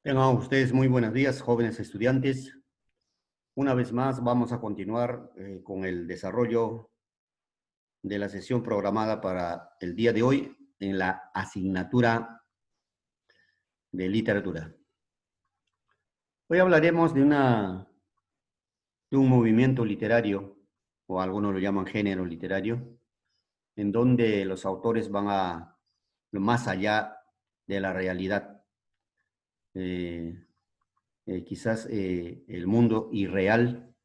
Tengan ustedes muy buenos días, jóvenes estudiantes. Una vez más vamos a continuar con el desarrollo de la sesión programada para el día de hoy en la asignatura de literatura. Hoy hablaremos de un movimiento literario, o algunos lo llaman género literario, en donde los autores van a más allá de la realidad. Quizás el mundo irreal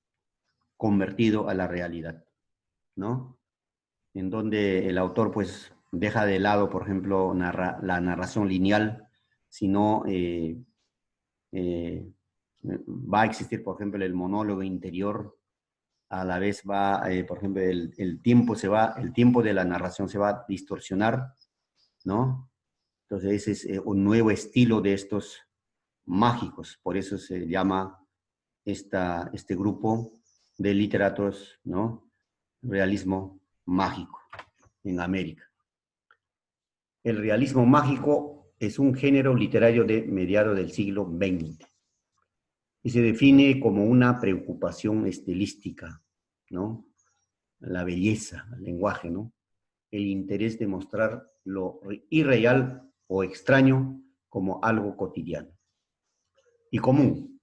convertido a la realidad, ¿no? En donde el autor pues deja de lado, por ejemplo, la narración lineal, sino eh, va a existir, por ejemplo, el monólogo interior, a la vez va, por ejemplo, el tiempo de la narración se va a distorsionar, ¿no? Entonces ese es un nuevo estilo de estos mágicos, por eso se llama este grupo de literatos, ¿no? Realismo mágico en América. El realismo mágico es un género literario de mediados del siglo XX y se define como una preocupación estilística, ¿no? La belleza, el lenguaje, ¿no? El interés de mostrar lo irreal o extraño como algo cotidiano y común.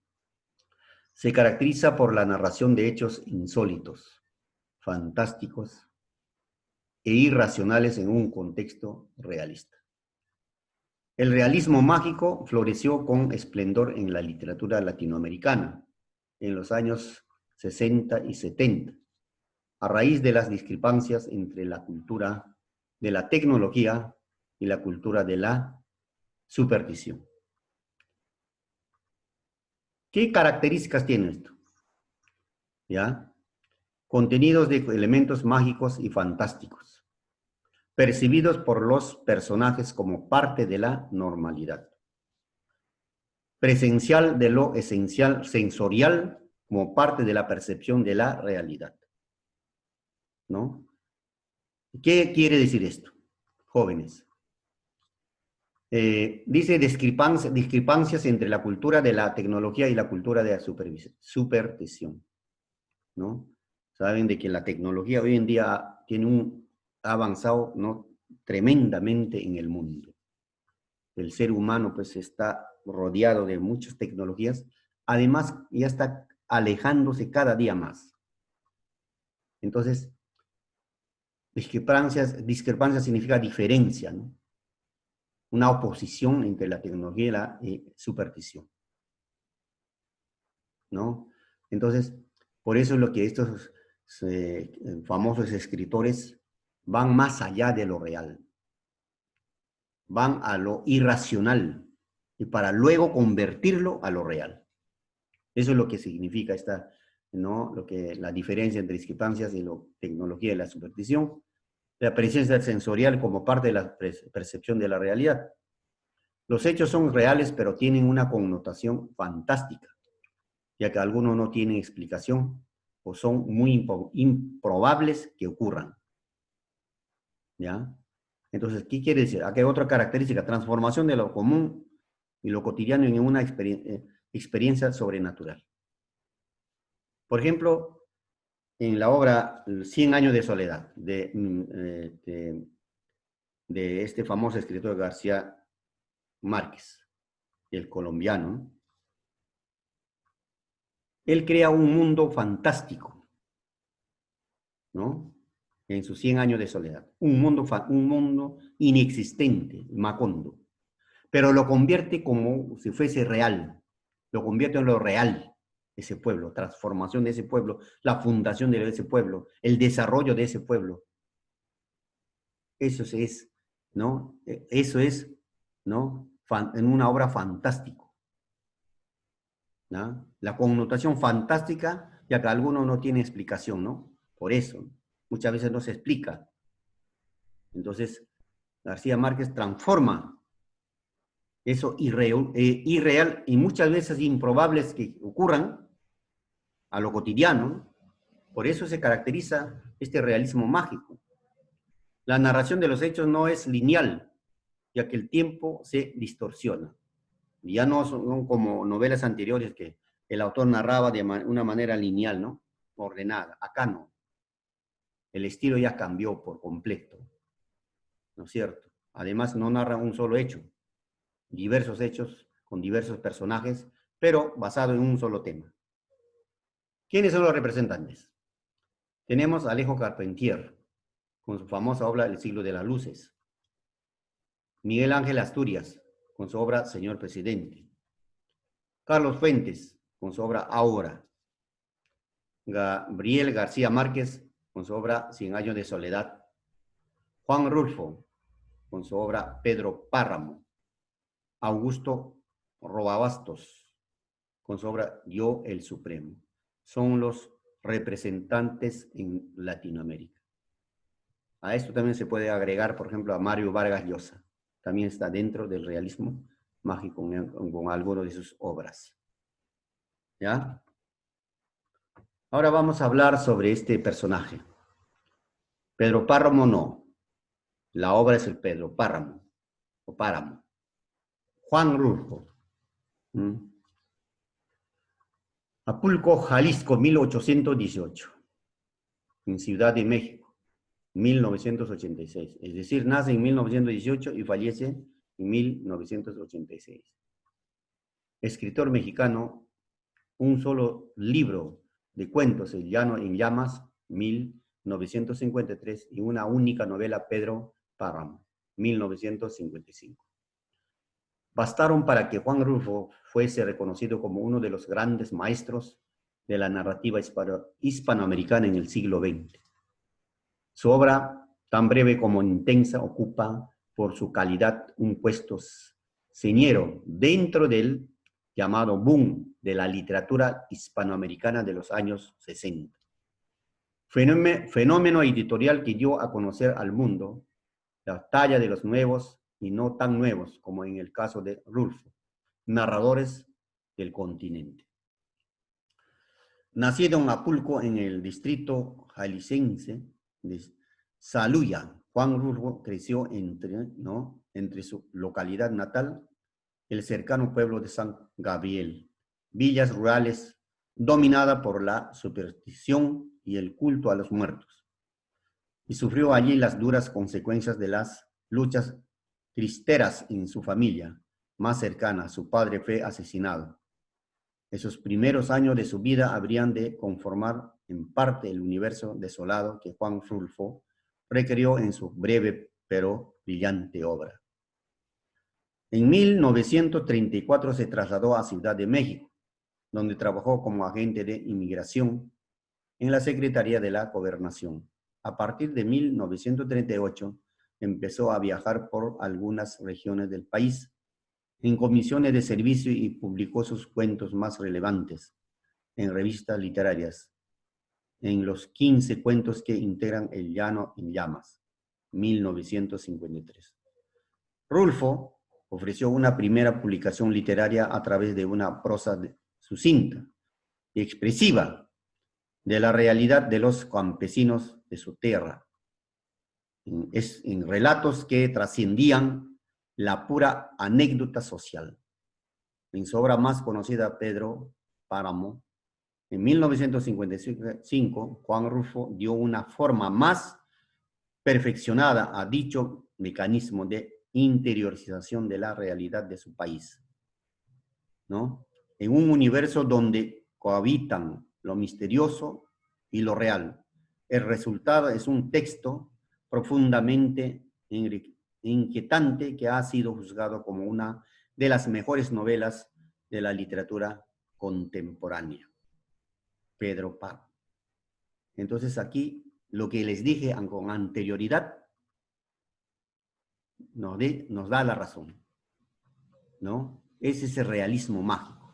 Se caracteriza por la narración de hechos insólitos, fantásticos e irracionales en un contexto realista. El realismo mágico floreció con esplendor en la literatura latinoamericana en los años 60 y 70, a raíz de las discrepancias entre la cultura de la tecnología y la cultura de la superstición. ¿Qué características tiene esto? ¿Ya? Contenidos de elementos mágicos y fantásticos, percibidos por los personajes como parte de la normalidad. Presencial de lo esencial sensorial como parte de la percepción de la realidad, ¿no? ¿Qué quiere decir esto, jóvenes? Dice discrepancias entre la cultura de la tecnología y la cultura de la superstición, ¿no? Saben de que la tecnología hoy en día ha avanzado, ¿no? Tremendamente en el mundo. El ser humano pues está rodeado de muchas tecnologías, además ya está alejándose cada día más. Entonces, discrepancias significa diferencia, ¿no? Una oposición entre la tecnología y la superstición, ¿no? Entonces, por eso es lo que estos famosos escritores van más allá de lo real, van a lo irracional y para luego convertirlo a lo real. Eso es lo que significa ¿no? La diferencia entre discrepancias y la tecnología y la superstición. La presencia sensorial como parte de la percepción de la realidad. Los hechos son reales, pero tienen una connotación fantástica, ya que algunos no tienen explicación o son muy improbables que ocurran. ¿Ya? Entonces, ¿qué quiere decir? Aquí hay otra característica, transformación de lo común y lo cotidiano en una experiencia sobrenatural. Por ejemplo, en la obra Cien años de soledad de este famoso escritor García Márquez, el colombiano, él crea un mundo fantástico, ¿no? En sus 100 años de soledad. Un mundo inexistente, Macondo, pero lo convierte como si fuese real, lo convierte en lo real, ese pueblo, transformación de ese pueblo, la fundación de ese pueblo, el desarrollo de ese pueblo. Eso es, ¿no? Eso es, ¿no? En una obra fantástico, ¿no? La connotación fantástica, ya que alguno no tiene explicación, ¿no? Por eso, muchas veces no se explica. Entonces, García Márquez transforma eso irreal y muchas veces improbables que ocurran a lo cotidiano. Por eso se caracteriza este realismo mágico. La narración de los hechos no es lineal, ya que el tiempo se distorsiona. Ya no son como novelas anteriores que el autor narraba de una manera lineal, ¿no? Ordenada. Acá no. El estilo ya cambió por completo, ¿no es cierto? Además, no narra un solo hecho, diversos hechos con diversos personajes, pero basado en un solo tema. ¿Quiénes son los representantes? Tenemos a Alejo Carpentier, con su famosa obra El siglo de las luces. Miguel Ángel Asturias, con su obra Señor Presidente. Carlos Fuentes, con su obra Ahora. Gabriel García Márquez, con su obra Cien años de soledad. Juan Rulfo, con su obra Pedro Páramo. Augusto Robabastos, con su obra Yo el Supremo. Son los representantes en Latinoamérica. A esto también se puede agregar, por ejemplo, a Mario Vargas Llosa. También está dentro del realismo mágico con algunas de sus obras. ¿Ya? Ahora vamos a hablar sobre este personaje. Pedro Páramo no. La obra es el Pedro Páramo, o Páramo. Juan Rulfo. Acapulco, Jalisco, 1818. En Ciudad de México, 1986. Es decir, nace en 1918 y fallece en 1986. Escritor mexicano, un solo libro de cuentos, El Llano en Llamas, 1953, y una única novela, Pedro Páramo, 1955. Bastaron para que Juan Rulfo fuese reconocido como uno de los grandes maestros de la narrativa hispanoamericana en el siglo XX. Su obra, tan breve como intensa, ocupa por su calidad un puesto señero dentro del llamado boom de la literatura hispanoamericana de los años 60. Fenómeno editorial que dio a conocer al mundo la talla de los nuevos y no tan nuevos, como en el caso de Rulfo, narradores del continente. Nacido en Acapulco, en el distrito jalisciense de Saluya, Juan Rulfo creció entre su localidad natal, el cercano pueblo de San Gabriel, villas rurales dominada por la superstición y el culto a los muertos, y sufrió allí las duras consecuencias de las luchas cristeras en su familia más cercana. Su padre fue asesinado. Esos primeros años de su vida habrían de conformar en parte el universo desolado que Juan Rulfo recreó en su breve pero brillante obra. En 1934 se trasladó a Ciudad de México, donde trabajó como agente de inmigración en la Secretaría de la Gobernación. A partir de 1938 empezó a viajar por algunas regiones del país en comisiones de servicio y publicó sus cuentos más relevantes en revistas literarias, en los 15 cuentos que integran El Llano en Llamas, 1953. Rulfo ofreció una primera publicación literaria a través de una prosa sucinta y expresiva de la realidad de los campesinos de su tierra, en relatos que trascendían la pura anécdota social. En su obra más conocida, Pedro Páramo, en 1955, Juan Rulfo dio una forma más perfeccionada a dicho mecanismo de interiorización de la realidad de su país, ¿no? En un universo donde cohabitan lo misterioso y lo real. El resultado es un texto profundamente inquietante que ha sido juzgado como una de las mejores novelas de la literatura contemporánea. Pedro Páramo. Entonces aquí lo que les dije con anterioridad nos da la razón, ¿no? Es ese realismo mágico.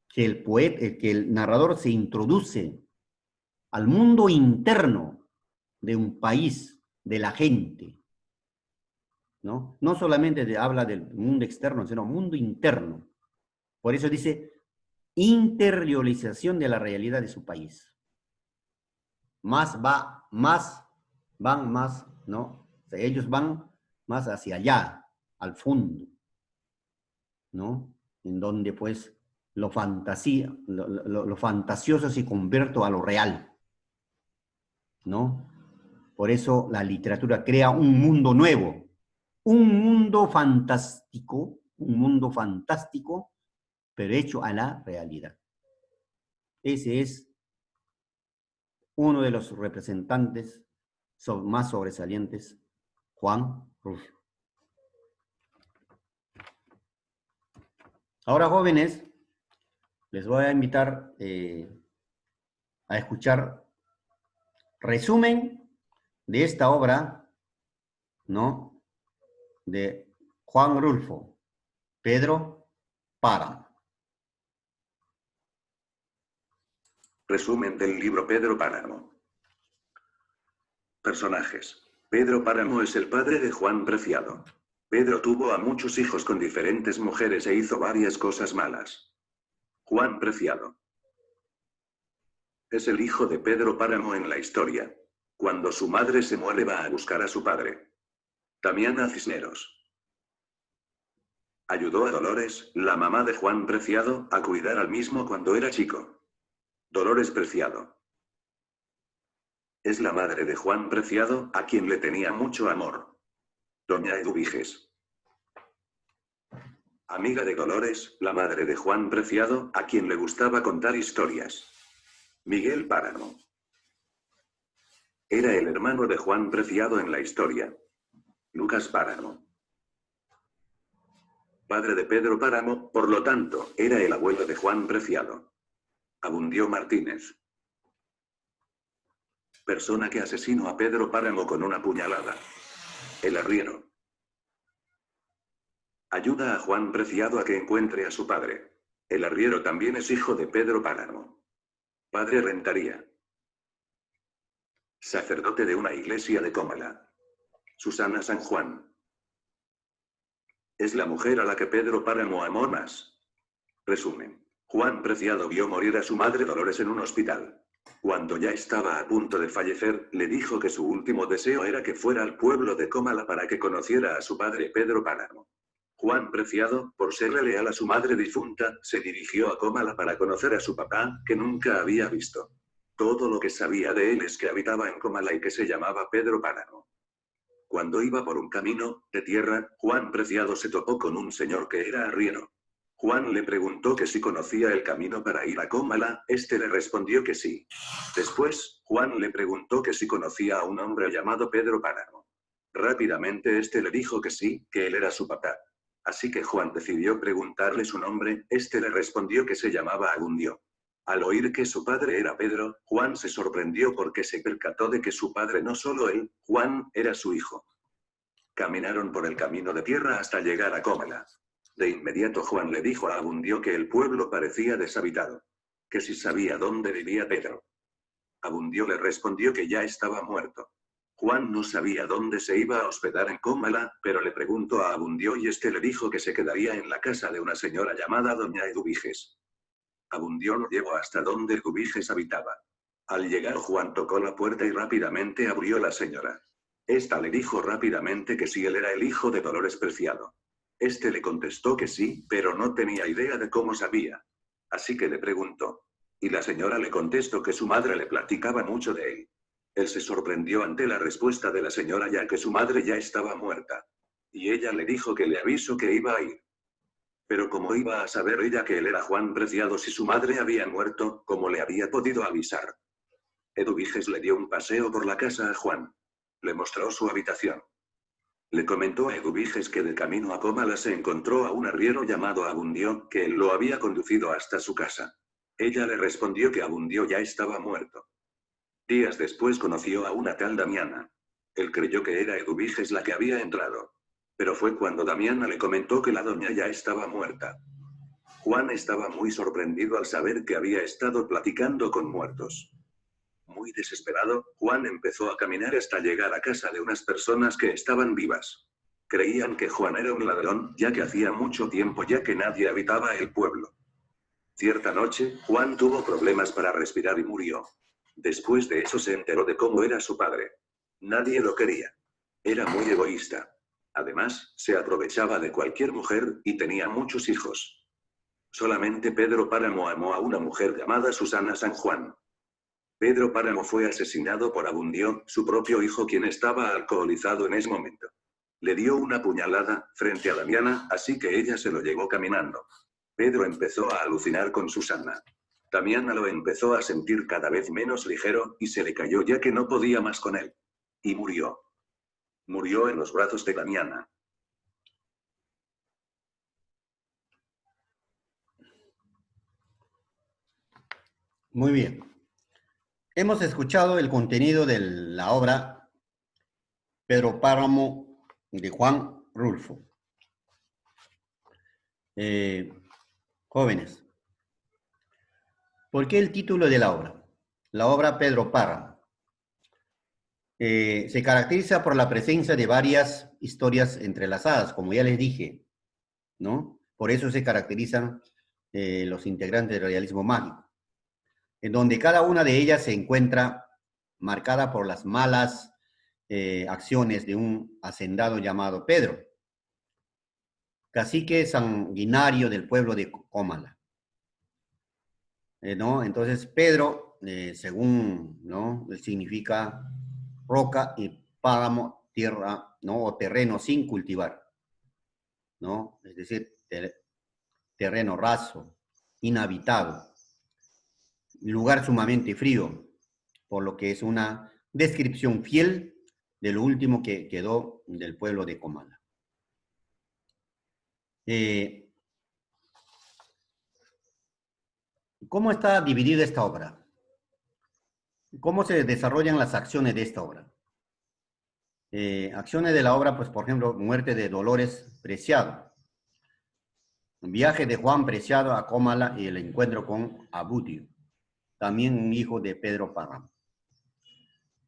Que el poeta, que el narrador se introduce al mundo interno de un país, de la gente, ¿no? No solamente habla del mundo externo, sino mundo interno. Por eso dice interiorización de la realidad de su país. Van más, ¿no? O sea, ellos van más hacia allá, al fondo. ¿no? En donde pues lo fantasioso se convierte a lo real, ¿no? Por eso la literatura crea un mundo nuevo, un mundo fantástico, pero hecho a la realidad. Ese es uno de los representantes más sobresalientes, Juan Rulfo. Ahora, jóvenes, les voy a invitar a escuchar resumen de esta obra, ¿no? De Juan Rulfo, Pedro Páramo. Resumen del libro Pedro Páramo. Personajes. Pedro Páramo es el padre de Juan Preciado. Pedro tuvo a muchos hijos con diferentes mujeres e hizo varias cosas malas. Juan Preciado es el hijo de Pedro Páramo en la historia. Cuando su madre se muere va a buscar a su padre. Damiana Cisneros ayudó a Dolores, la mamá de Juan Preciado, a cuidar al mismo cuando era chico. Dolores Preciado es la madre de Juan Preciado, a quien le tenía mucho amor. Doña Eduviges, amiga de Dolores, la madre de Juan Preciado, a quien le gustaba contar historias. Miguel Páramo era el hermano de Juan Preciado en la historia. Lucas Páramo, padre de Pedro Páramo, por lo tanto, era el abuelo de Juan Preciado. Abundio Martínez, persona que asesinó a Pedro Páramo con una puñalada. El arriero ayuda a Juan Preciado a que encuentre a su padre. El arriero también es hijo de Pedro Páramo. Padre Rentaría, sacerdote de una iglesia de Cómala. Susana San Juan es la mujer a la que Pedro Páramo amó más. Resumen. Juan Preciado vio morir a su madre Dolores en un hospital. Cuando ya estaba a punto de fallecer, le dijo que su último deseo era que fuera al pueblo de Cómala para que conociera a su padre Pedro Páramo. Juan Preciado, por serle leal a su madre difunta, se dirigió a Cómala para conocer a su papá, que nunca había visto. Todo lo que sabía de él es que habitaba en Cómala y que se llamaba Pedro Páramo. Cuando iba por un camino de tierra, Juan Preciado se topó con un señor que era arriero. Juan le preguntó que si conocía el camino para ir a Cómala, este le respondió que sí. Después, Juan le preguntó que si conocía a un hombre llamado Pedro Páramo. Rápidamente este le dijo que sí, que él era su papá. Así que Juan decidió preguntarle su nombre, este le respondió que se llamaba Abundio. Al oír que su padre era Pedro, Juan se sorprendió porque se percató de que su padre no solo él, Juan, era su hijo. Caminaron por el camino de tierra hasta llegar a Cómala. De inmediato Juan le dijo a Abundio que el pueblo parecía deshabitado. Que si sabía dónde vivía Pedro. Abundio le respondió que ya estaba muerto. Juan no sabía dónde se iba a hospedar en Cómala, pero le preguntó a Abundio y este le dijo que se quedaría en la casa de una señora llamada Doña Eduviges. Abundio lo llevó hasta donde Eduviges habitaba. Al llegar Juan tocó la puerta y rápidamente abrió la señora. Esta le dijo rápidamente que sí él era el hijo de Dolores Preciado. Este le contestó que sí, pero no tenía idea de cómo sabía. Así que le preguntó. Y la señora le contestó que su madre le platicaba mucho de él. Él se sorprendió ante la respuesta de la señora ya que su madre ya estaba muerta. Y ella le dijo que le avisó que iba a ir. Pero ¿cómo iba a saber ella que él era Juan Preciado si su madre había muerto? ¿Cómo le había podido avisar? Eduviges le dio un paseo por la casa a Juan. Le mostró su habitación. Le comentó a Eduviges que de camino a Cómala se encontró a un arriero llamado Abundio, que él lo había conducido hasta su casa. Ella le respondió que Abundio ya estaba muerto. Días después conoció a una tal Damiana. Él creyó que era Eduviges la que había entrado. Pero fue cuando Damiana le comentó que la doña ya estaba muerta. Juan estaba muy sorprendido al saber que había estado platicando con muertos. Muy desesperado, Juan empezó a caminar hasta llegar a casa de unas personas que estaban vivas. Creían que Juan era un ladrón, ya que hacía mucho tiempo ya que nadie habitaba el pueblo. Cierta noche, Juan tuvo problemas para respirar y murió. Después de eso se enteró de cómo era su padre. Nadie lo quería. Era muy egoísta. Además, se aprovechaba de cualquier mujer y tenía muchos hijos. Solamente Pedro Páramo amó a una mujer llamada Susana San Juan. Pedro Páramo fue asesinado por Abundio, su propio hijo, quien estaba alcoholizado en ese momento. Le dio una puñalada frente a Damiana, así que ella se lo llevó caminando. Pedro empezó a alucinar con Susana. Damiana lo empezó a sentir cada vez menos ligero, y se le cayó ya que no podía más con él. Y murió. Murió en los brazos de Damiana. Muy bien. Hemos escuchado el contenido de la obra Pedro Páramo de Juan Rulfo. Jóvenes, ¿por qué el título de la obra? La obra Pedro Páramo. Se caracteriza por la presencia de varias historias entrelazadas, como ya les dije, ¿no? Por eso se caracterizan los integrantes del realismo mágico, en donde cada una de ellas se encuentra marcada por las malas acciones de un hacendado llamado Pedro, cacique sanguinario del pueblo de Cómala. ¿No? Entonces, Pedro, según, ¿no? Significa roca y páramo, tierra, ¿no? O terreno sin cultivar, ¿no? Es decir, terreno raso, inhabitado, lugar sumamente frío, por lo que es una descripción fiel de lo último que quedó del pueblo de Comala. ¿Cómo está dividida esta obra? ¿Cómo se desarrollan las acciones de esta obra? Acciones de la obra, pues por ejemplo, muerte de Dolores Preciado, viaje de Juan Preciado a Comala y el encuentro con Abudio, también un hijo de Pedro Páramo.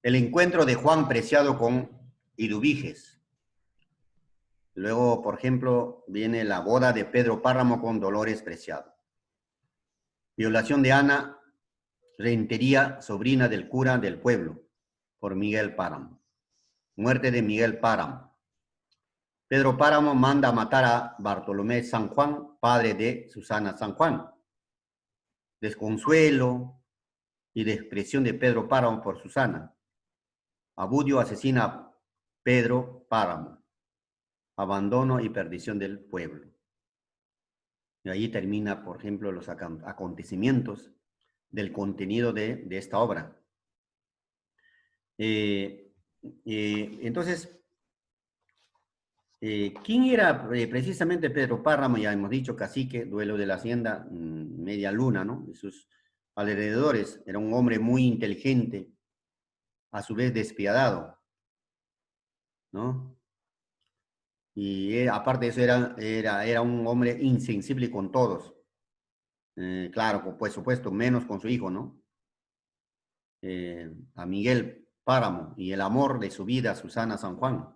El encuentro de Juan Preciado con Idubiges. Luego, por ejemplo, viene la boda de Pedro Páramo con Dolores Preciado. Violación de Ana Rentería, sobrina del cura del pueblo, por Miguel Páramo. Muerte de Miguel Páramo. Pedro Páramo manda a matar a Bartolomé San Juan, padre de Susana San Juan. Desconsuelo y despreciación de Pedro Páramo por Susana. Abudio asesina a Pedro Páramo. Abandono y perdición del pueblo. Y ahí termina, por ejemplo, los acontecimientos del contenido de esta obra. Entonces, ¿quién era precisamente Pedro Páramo? Ya hemos dicho, cacique, duelo de la hacienda, Media Luna, ¿no? De sus alrededores. Era un hombre muy inteligente, a su vez despiadado, ¿no? Y aparte de eso, era un hombre insensible con todos. Claro, por supuesto, menos con su hijo, ¿no? A Miguel Páramo y el amor de su vida, Susana San Juan.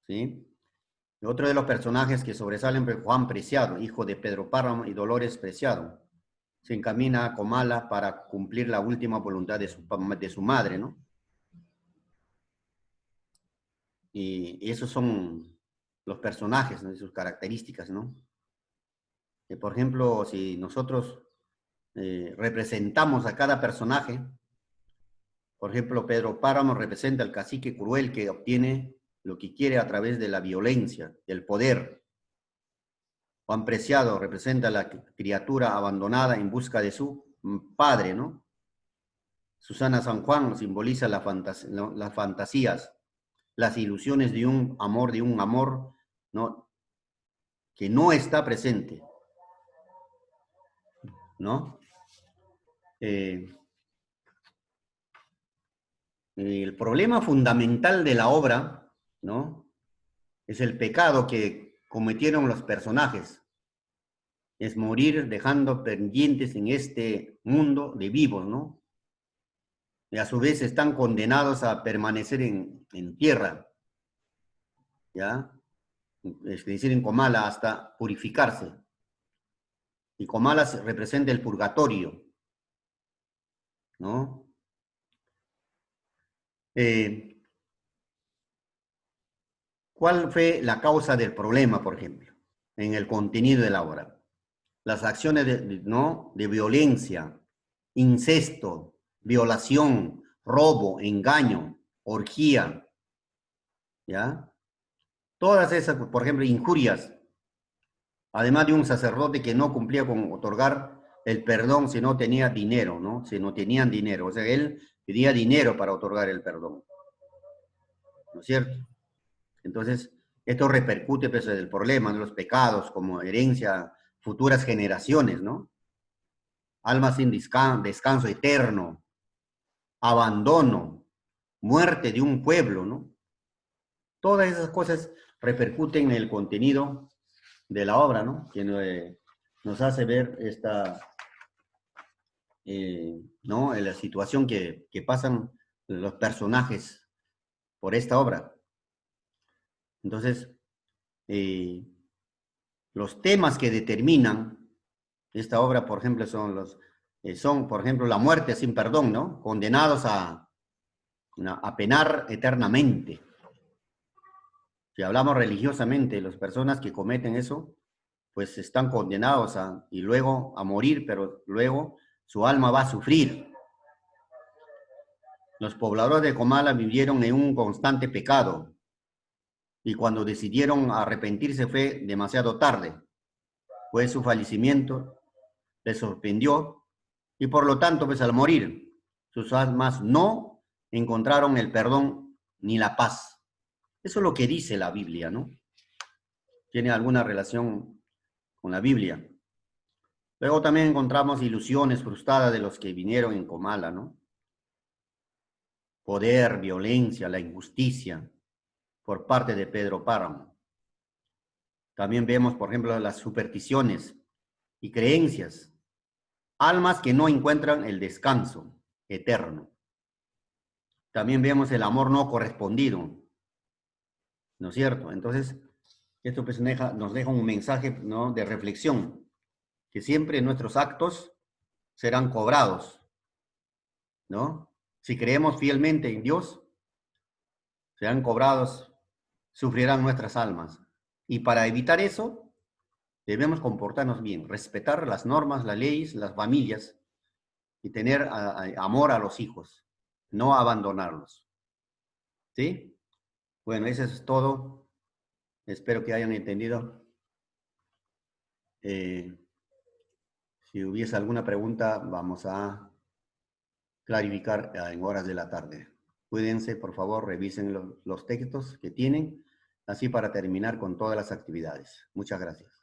¿Sí? Otro de los personajes que sobresalen fue Juan Preciado, hijo de Pedro Páramo y Dolores Preciado. Se encamina a Comala para cumplir la última voluntad de su madre, ¿no? Y esos son los personajes, ¿no? Sus características, ¿no? Por ejemplo, si nosotros representamos a cada personaje, por ejemplo, Pedro Páramo representa al cacique cruel que obtiene lo que quiere a través de la violencia, del poder. Juan Preciado representa a la criatura abandonada en busca de su padre, ¿no? Susana San Juan simboliza las fantasías, las ilusiones de un amor, ¿no? Que no está presente, ¿no? El problema fundamental de la obra, ¿no? Es el pecado que cometieron los personajes. Es morir dejando pendientes en este mundo de vivos, ¿no? Y a su vez están condenados a permanecer en tierra, ¿ya? Es decir, en Comala hasta purificarse. Y Comala representa el purgatorio, ¿no? ¿Cuál fue la causa del problema, por ejemplo, en el contenido de la obra? Las acciones ¿no? de violencia, incesto, violación, robo, engaño, orgía, ¿ya? Todas esas, por ejemplo, injurias, además de un sacerdote que no cumplía con otorgar el perdón si no tenía dinero, ¿no? Si no tenían dinero, o sea, él pedía dinero para otorgar el perdón, ¿no es cierto? Entonces, esto repercute pues, el problema de los pecados como herencia a futuras generaciones, ¿no? Alma sin descanso eterno, abandono, muerte de un pueblo, ¿no? Todas esas cosas repercuten en el contenido de la obra, ¿no? Que nos hace ver esta, ¿no? En la situación que pasan los personajes por esta obra. Entonces, eh, los temas que determinan esta obra, por ejemplo, son, por ejemplo, la muerte sin perdón, ¿no? Condenados a penar eternamente. Si hablamos religiosamente, las personas que cometen eso, pues están condenados y luego a morir, pero luego su alma va a sufrir. Los pobladores de Comala vivieron en un constante pecado y cuando decidieron arrepentirse fue demasiado tarde, pues su fallecimiento les sorprendió y por lo tanto, pues al morir, sus almas no encontraron el perdón ni la paz. Eso es lo que dice la Biblia, ¿no? Tiene alguna relación con la Biblia. Luego también encontramos ilusiones frustradas de los que vinieron en Comala, ¿no? Poder, violencia, la injusticia por parte de Pedro Páramo. También vemos, por ejemplo, las supersticiones y creencias, almas que no encuentran el descanso eterno. También vemos el amor no correspondido, ¿no es cierto? Entonces, esto pues nos deja un mensaje, ¿no? De reflexión, que siempre nuestros actos serán cobrados, ¿no? Si creemos fielmente en Dios, serán cobrados, sufrirán nuestras almas. Y para evitar eso, debemos comportarnos bien, respetar las normas, las leyes, las familias y tener amor a los hijos, no abandonarlos. ¿Sí? Bueno, eso es todo. Espero que hayan entendido. Si hubiese alguna pregunta, vamos a clarificar en horas de la tarde. Cuídense, por favor, revisen los textos que tienen, así para terminar con todas las actividades. Muchas gracias.